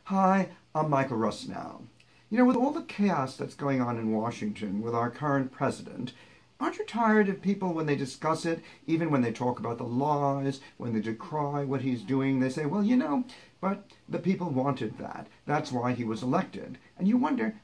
Hi, I'm Michael Russnow. With all the chaos that's going on in Washington with our current president, aren't you tired of people when they discuss it, even when they talk about the laws, when they decry what he's doing, they say, well, but the people wanted that. That's why he was elected. And you wonder,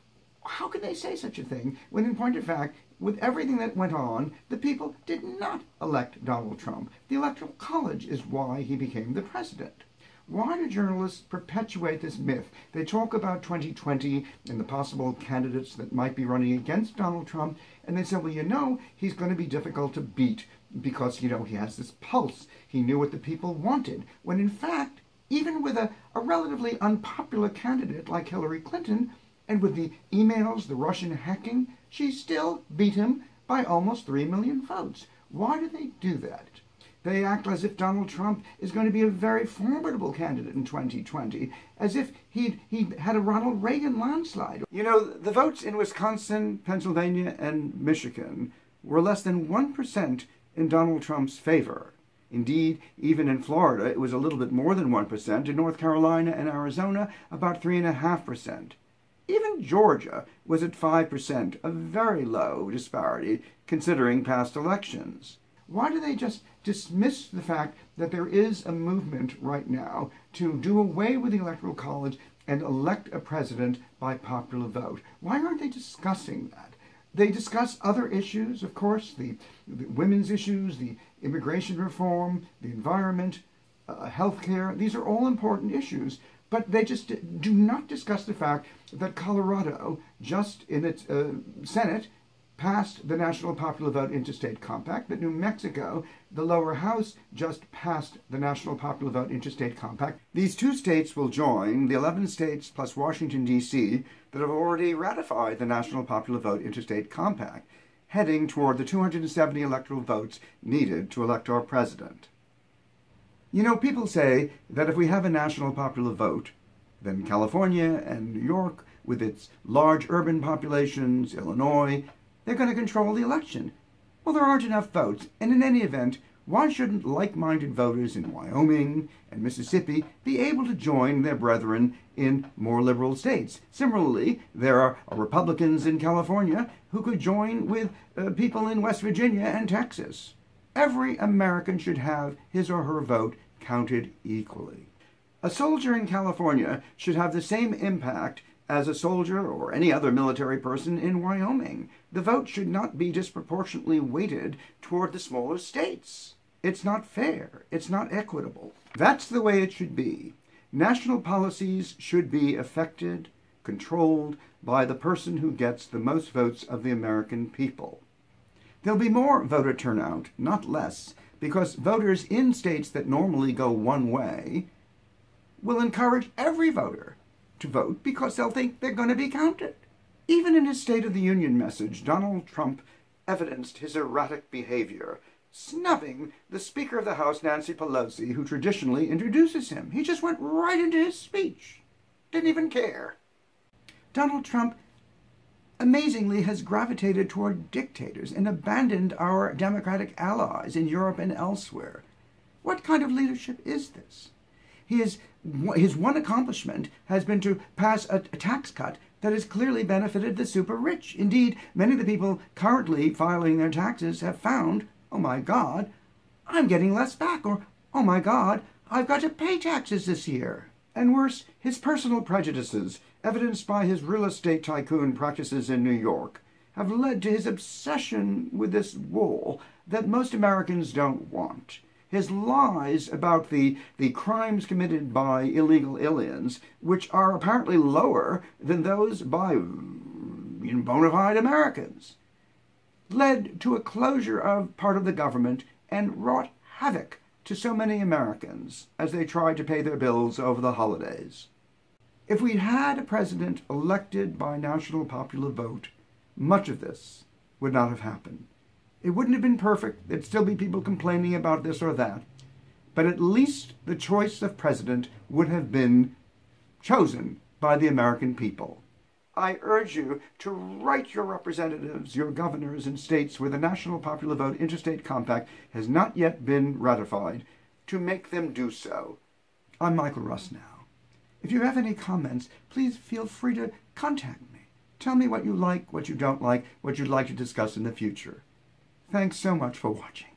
how can they say such a thing when, in point of fact, with everything that went on, the people did not elect Donald Trump. The Electoral College is why he became the president. Why do journalists perpetuate this myth? They talk about 2020 and the possible candidates that might be running against Donald Trump, and they say, well, he's going to be difficult to beat because, he has this pulse. He knew what the people wanted. When in fact, even with a relatively unpopular candidate like Hillary Clinton, and with the emails, the Russian hacking, she still beat him by almost 3 million votes. Why do they do that? They act as if Donald Trump is going to be a very formidable candidate in 2020, as if he had a Ronald Reagan landslide. The votes in Wisconsin, Pennsylvania, and Michigan were less than 1% in Donald Trump's favor. Indeed, even in Florida, it was a little bit more than 1%. In North Carolina and Arizona, about 3.5%. Even Georgia was at 5%, a very low disparity considering past elections. Why do they just dismiss the fact that there is a movement right now to do away with the Electoral College and elect a president by popular vote? Why aren't they discussing that? They discuss other issues, of course, the women's issues, the immigration reform, the environment, healthcare. These are all important issues, but they just do not discuss the fact that Colorado, just in its Senate, passed the National Popular Vote Interstate Compact, that New Mexico, the lower house, just passed the National Popular Vote Interstate Compact. These two states will join the 11 states plus Washington, D.C. that have already ratified the National Popular Vote Interstate Compact, heading toward the 270 electoral votes needed to elect our president. People say that if we have a national popular vote, then California and New York, with its large urban populations, Illinois, they're going to control the election. Well, there aren't enough votes, and in any event, why shouldn't like-minded voters in Wyoming and Mississippi be able to join their brethren in more liberal states? Similarly, there are Republicans in California who could join with people in West Virginia and Texas. Every American should have his or her vote counted equally. A soldier in California should have the same impact as a soldier or any other military person in Wyoming. The vote should not be disproportionately weighted toward the smaller states. It's not fair. It's not equitable. That's the way it should be. National policies should be affected, controlled by the person who gets the most votes of the American people. There'll be more voter turnout, not less, because voters in states that normally go one way will encourage every voter to vote because they'll think they're going to be counted. Even in his State of the Union message, Donald Trump evidenced his erratic behavior, snubbing the Speaker of the House, Nancy Pelosi, who traditionally introduces him. He just went right into his speech. Didn't even care. Donald Trump amazingly has gravitated toward dictators and abandoned our democratic allies in Europe and elsewhere. What kind of leadership is this? His one accomplishment has been to pass a tax cut that has clearly benefited the super rich. Indeed, many of the people currently filing their taxes have found, oh my God, I'm getting less back, or oh my God, I've got to pay taxes this year. And worse, his personal prejudices, evidenced by his real estate tycoon practices in New York, have led to his obsession with this wall that most Americans don't want. His lies about the crimes committed by illegal aliens, which are apparently lower than those by bona fide Americans, led to a closure of part of the government and wrought havoc to so many Americans as they tried to pay their bills over the holidays. If we'd had a president elected by national popular vote, much of this would not have happened. It wouldn't have been perfect. There'd still be people complaining about this or that. But at least the choice of president would have been chosen by the American people. I urge you to write your representatives, your governors in states where the National Popular Vote Interstate Compact has not yet been ratified, to make them do so. I'm Michael Russnow. If you have any comments, please feel free to contact me. Tell me what you like, what you don't like, what you'd like to discuss in the future. Thanks so much for watching.